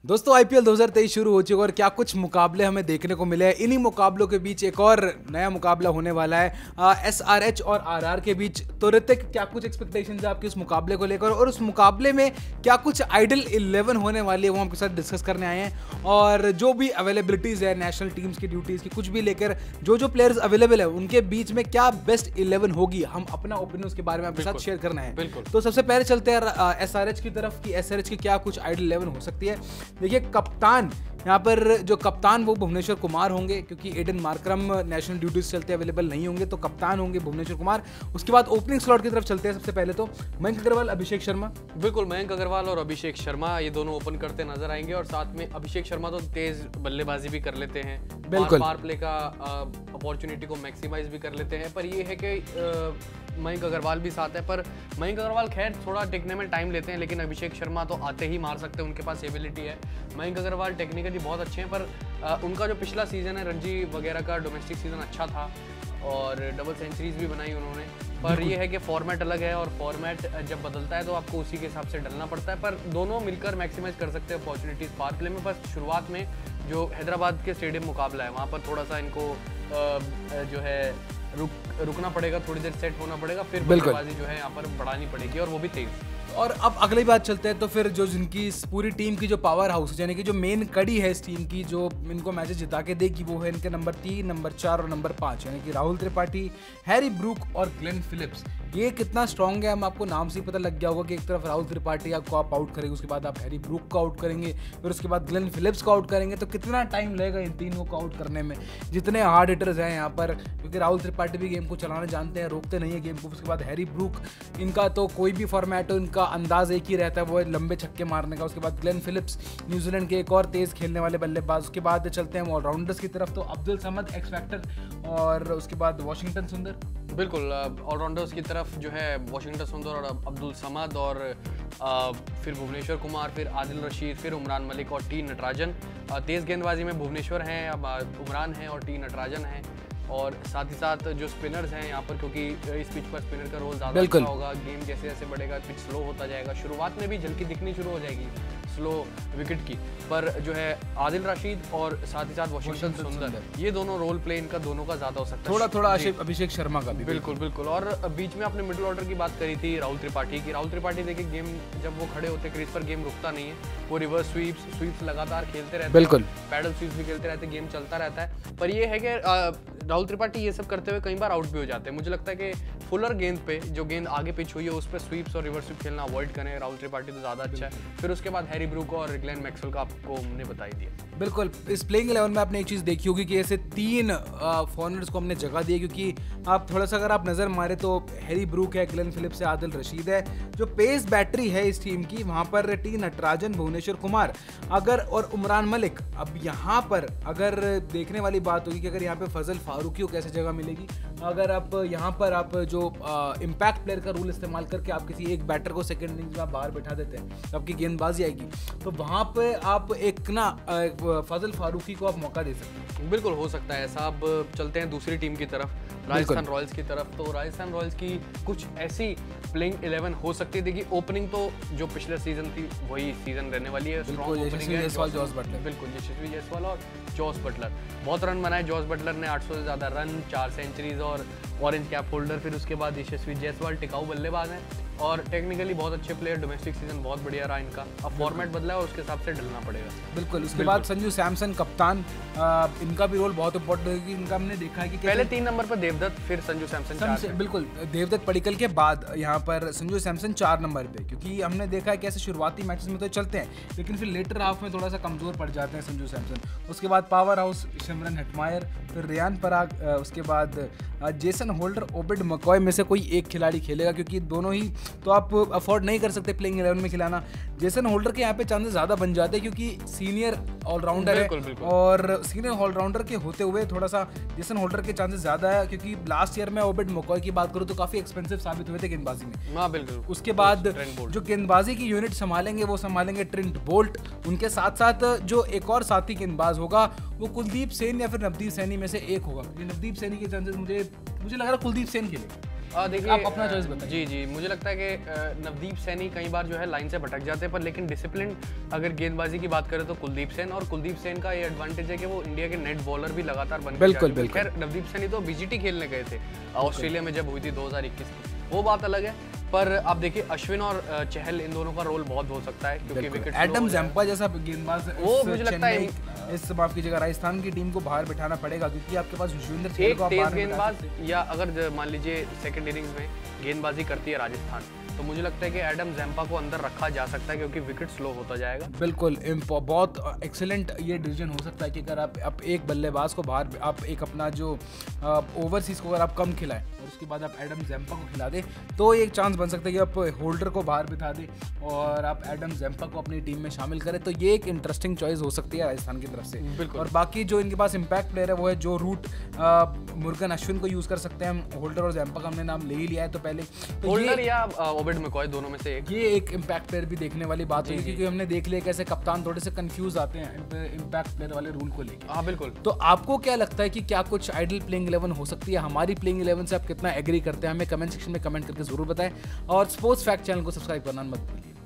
दोस्तों आईपीएल 2023 शुरू हो चुका है और क्या कुछ मुकाबले हमें देखने को मिले हैं। इन्हीं मुकाबलों के बीच एक और नया मुकाबला होने वाला है एसआरएच और आरआर के बीच। तो ऋतिक, क्या कुछ एक्सपेक्टेशंस है आपकी उस मुकाबले को लेकर और उस मुकाबले में क्या कुछ आइडल 11 होने वाली है वो हम आपके साथ डिस्कस करने आए हैं। और जो भी अवेलेबिलिटीज है नेशनल टीम्स की ड्यूटीज की कुछ भी लेकर जो प्लेयर्स अवेलेबल है उनके बीच में क्या बेस्ट 11 होगी, हम अपना ओपिनियन उसके बारे में आपके साथ शेयर करना है। तो सबसे पहले चलते हैं एसआरएच की तरफ कि एसआरएच की क्या कुछ आइडल 11 हो सकती है। देखिए, कप्तान यहाँ पर जो कप्तान वो भुवनेश्वर कुमार होंगे, क्योंकि एडन मार्करम नेशनल ड्यूटीज चलते अवेलेबल नहीं होंगे, तो कप्तान होंगे भुवनेश्वर कुमार। उसके बाद ओपनिंग स्लॉट की तरफ चलते हैं। सबसे पहले तो मयंक अग्रवाल, अभिषेक शर्मा। बिल्कुल, मयंक अग्रवाल और अभिषेक शर्मा ये दोनों ओपन करते नजर आएंगे और साथ में अभिषेक शर्मा तो तेज बल्लेबाजी भी कर लेते हैं, बिल्कुल पावर प्ले का अपॉर्चुनिटी को मैक्सिमाइज भी कर लेते हैं। पर ये है कि मयंक अग्रवाल भी साथ है, पर मयंक अग्रवाल खैर थोड़ा टिकने में टाइम लेते हैं, लेकिन अभिषेक शर्मा तो आते ही मार सकते हैं, उनके पास एबिलिटी है। मयंक अग्रवाल टेक्निकली बहुत अच्छे हैं, पर उनका जो पिछला सीजन है रणजी वगैरह का डोमेस्टिक सीजन अच्छा था और डबल सेंचुरीज भी बनाई उन्होंने। पर ये है कि फॉर्मेट अलग है और फॉर्मेट जब बदलता है तो आपको उसी के हिसाब से डलना पड़ता है। पर दोनों मिलकर मैक्सिमाइज कर सकते हैं अपॉर्चुनिटीज़ पावर प्ले में। बस शुरुआत में जो हैदराबाद के स्टेडियम मुकाबला है वहाँ पर थोड़ा सा इनको जो है रुकना पड़ेगा, थोड़ी देर सेट होना पड़ेगा, फिर बल्लेबाजी जो है यहाँ पर बढ़ानी पड़ेगी और वो भी तेज। और अब अगली बात चलते हैं तो फिर जो जिनकी पूरी टीम की जो पावर हाउस यानी कि जो मेन कड़ी है इस टीम की, जो इनको मैचेस जिता के देगी, वो है इनके नंबर 3, नंबर 4 और नंबर 5 यानी कि राहुल त्रिपाठी, हैरी ब्रूक और ग्लेन फिलिप्स। ये कितना स्ट्रॉन्ग है हम आपको नाम से ही पता लग गया होगा कि एक तरफ राहुल त्रिपाठी आपको आप आउट करेंगे, उसके बाद आप हैरी ब्रूक को आउट करेंगे, फिर उसके बाद ग्लेन फिलिप्स को आउट करेंगे। तो कितना टाइम लगेगा इन तीनों को आउट करने में। जितने हार्ड हिटर्स हैं यहाँ पर, क्योंकि राहुल त्रिपाठी भी गेम को चलाना जानते हैं, रोकते नहीं है गेम को। उसके बाद हैरी ब्रूक, इनका तो कोई भी फॉर्मेट हो इनका अंदाज एक ही रहता है, वो लंबे छक्के मारने का। उसके बाद ग्लेन फिलिप्स, न्यूजीलैंड के एक और तेज खेलने वाले बल्लेबाज। उसके बाद चलते हैं ऑलराउंडर्स की तरफ, तो अब्दुल समद एक्स फैक्टर, और उसके बाद वाशिंगटन सुंदर। बिल्कुल, ऑलराउंडर्स की तरफ जो है वाशिंगटन सुंदर और अब्दुल समद, और फिर भुवनेश्वर कुमार, फिर आदिल रशीद, फिर उमरान मलिक और टी नटराजन। तेज़ गेंदबाजी में भुवनेश्वर हैं, अब उमरान हैं और टी नटराजन हैं। और साथ ही साथ जो स्पिनर्स हैं यहाँ पर, क्योंकि इस पिच पर स्पिनर का रोल ज़्यादा अच्छा होगा। गेम जैसे जैसे बढ़ेगा पिच स्लो होता जाएगा, शुरुआत में भी झलकी दिखनी शुरू हो जाएगी स्लो विकेट की। पर जो है आदिल रशीद और साथ ही साथ वाशिंगटन सुंदर, ये दोनों रोल प्ले इनका दोनों का ज़्यादा हो सकता है, थोड़ा अभिषेक शर्मा का भी। बिल्कुल। और बीच में आपने मिडिल ऑर्डर की बात करी थी राहुल त्रिपाठी की। राहुल त्रिपाठी देखिए, गेम जब वो खड़े होते क्रीज पर गेम रुकता नहीं है, वो रिवर्स स्वीप्स लगातार खेलते रहते हैं, बिल्कुल पैडल स्वीप्स भी खेलते रहते हैं, गेम चलता रहता है। पर ये है कि राहुल त्रिपाठी ये सब करते हुए कई बार आउट भी हो जाते हैं। मुझे लगता है कि फुलर गेंद पे, जो गेंद आगे पिच हुई है उस पर स्वीप्स और रिवर्स स्वीप खेलना अवॉइड करें। राहुल त्रिपाठी तो ज़्यादा अच्छा है। फिर उसके बाद हैरी ब्रूक और ग्लेन मैक्सवेल का आपको हमने बताई दिया। बिल्कुल, इस प्लेइंग 11 में आपने एक चीज़ देखी होगी कि ऐसे 3 फॉरवर्ड्स को हमने जगह दी है, क्योंकि आप थोड़ा सा अगर आप नज़र मारे तो हैरी ब्रूक है, ग्लेन फिलिप्स है, आदिल रशीद है। जो पेस बैटरी है इस टीम की, वहाँ पर टी नटराजन, भुवनेश्वर कुमार और उमरान मलिक। अब यहाँ पर अगर देखने वाली बात होगी कि अगर यहाँ पे फजल फारूकी को कैसे जगह मिलेगी, अगर आप यहाँ पर आप जो इम्पैक्ट प्लेयर का रूल इस्तेमाल करके आप किसी एक बैटर को सेकंड इनिंग्स में आप बाहर बैठा देते हैं तो आपकी गेंदबाजी आएगी, तो वहाँ पे आप एक ना फजल फारूकी को आप मौका दे सकते हैं। बिल्कुल हो सकता है ऐसा। अब चलते हैं दूसरी टीम की तरफ, राजस्थान रॉयल्स की तरफ। तो राजस्थान रॉयल्स की कुछ ऐसी प्लेइंग 11 हो सकती है। देखिए, ओपनिंग तो जो पिछले सीजन थी वही सीजन रहने वाली है। यशस्वी जायसवाल, जॉस बटलर। बिल्कुल, यशस्वी जायसवाल और जॉस बटलर। बहुत रन बनाए जॉस बटलर ने, 800 से ज़्यादा रन, 4 सेंचुरीज और ऑरेंज कैप होल्डर। फिर उसके बाद यशस्वी जायसवाल टिकाऊ बल्लेबाज हैं और टेक्निकली बहुत अच्छे प्लेयर। डोमेस्टिक सीजन बहुत बढ़िया रहा इनका। अब फॉर्मेट बदला है और उसके हिसाब से ढलना पड़ेगा। बिल्कुल। उसके बाद संजू सैमसन कप्तान, इनका भी रोल बहुत इंपॉर्टेंट है, इनका हमने देखा है कि पहले 3 नंबर पर देवदत्त, फिर संजू सैमसन। बिल्कुल, देवदत्त पडिक्कल के बाद यहाँ पर संजू सैमसन 4 नंबर पे, क्योंकि हमने देखा है कि ऐसे शुरुआती मैचेस में तो चलते हैं लेकिन फिर लेटर हाफ में थोड़ा सा कमजोर पड़ जाते हैं संजू सैमसन। उसके बाद पावर हाउस सिमरन हेटमायर, फिर रियान पराग, उसके बाद जेसन होल्डर, ओबिड मकॉय में से कोई एक खिलाड़ी खेलेगा, क्योंकि दोनों ही तो आप अफोर्ड नहीं कर सकते प्लेइंग 11 में खिलाना। जेसन होल्डर के यहाँ पे चांसेस ज़्यादा बन जाते हैं क्योंकि सीनियर ऑलराउंडर है, और सीनियर ऑलराउंडर के होते हुए थोड़ा सा जेसन होल्डर के चांसेस ज़्यादा है, क्योंकि लास्ट ईयर में ओबिड मकॉय की बात करूँ तो काफ़ी एक्सपेंसिव साबित हुए थे गेंदबाजी में। हाँ बिल्कुल। उसके बाद जो गेंदबाजी की यूनिट संभालेंगे वो संभालेंगे ट्रेंट बोल्ट। उनके साथ साथ जो एक और साथी गेंदबाज होगा वो कुलदीप सेन या फिर नवदीप सैनी में से एक होगा। नवदीप सैनी के चांसेस मुझे लग रहा है कुलदीप सेन खेलेगा। देखिए आप अपना चॉइस बताइए। जी, मुझे लगता है कि नवदीप सैनी कई बार जो है लाइन से भटक जाते हैं, पर लेकिन डिसिप्लिन अगर गेंदबाजी की बात करें तो कुलदीप सेन, और कुलदीप सेन का ये एडवांटेज है कि वो इंडिया के नेट बॉलर भी लगातार बन के बिल्कुल, जा चुके हैं। बिल्कुल। खैर नवदीप सैनी तो बीजीटी खेलने गए थे ऑस्ट्रेलिया में जब हुई थी 2021 की, वो बात अलग है। पर आप देखिए अश्विन और चहल, इन दोनों का रोल बहुत हो सकता है क्योंकि विकेट एडम जैम्पा जैसा गेंदबाज वो मुझे लगता है इस माफ कीजिएगा राजस्थान की टीम को बाहर बिठाना पड़ेगा, क्योंकि आपके पास युजवेंद्र चहल एक को आप तेज बाहर नहीं बिठा गेंदबाज, सकते। या अगर मान लीजिए सेकंड इनिंग्स में गेंदबाजी करती है राजस्थान, तो मुझे लगता है कि एडम जैम्पा को अंदर रखा जा सकता है क्योंकि विकेट स्लो होता जाएगा। बिल्कुल बहुत एक्सीलेंट ये डिसीजन हो सकता है कि अगर आप एक बल्लेबाज को बाहर, आप एक अपना जो ओवरसीज को अगर आप कम खिलाएं और उसके बाद आप एडम जैम्पा को खिला दें, तो एक चांस बन सकता है कि आप होल्डर को बाहर बिठा दें और आप एडम जैम्पा को अपनी टीम में शामिल करें। तो ये एक इंटरेस्टिंग चॉइस हो सकती है राजस्थान की तरफ से। बिल्कुल। और बाकी जो इनके पास इम्पैक्ट प्लेयर है वो है जो रूट, मुर्गन अश्विन को यूज़ कर सकते हैं। होल्डर और जैम्पा का हमने नाम ले ही लिया है तो पहले, तो होल्डर या ओबेड मैकॉय, दोनों में से एक। ये एक इम्पैक्ट प्लेयर भी देखने वाली बात होगी, क्योंकि हमने देख लिया कैसे कप्तान थोड़े से कंफ्यूज आते हैं इम्पैक्ट प्लेयर वाले रूल को लेकर। हाँ बिल्कुल। तो आपको क्या लगता है कि क्या कुछ आइडल प्लेइंग 11 हो सकती है? हमारी प्लेइंग 11 से आप कितना एग्री करते हैं, हमें कमेंट सेक्शन में कमेंट करके जरूर बताएं, और स्पोर्ट्स फैक्ट चैनल को सब्सक्राइब करना मत भूलिए।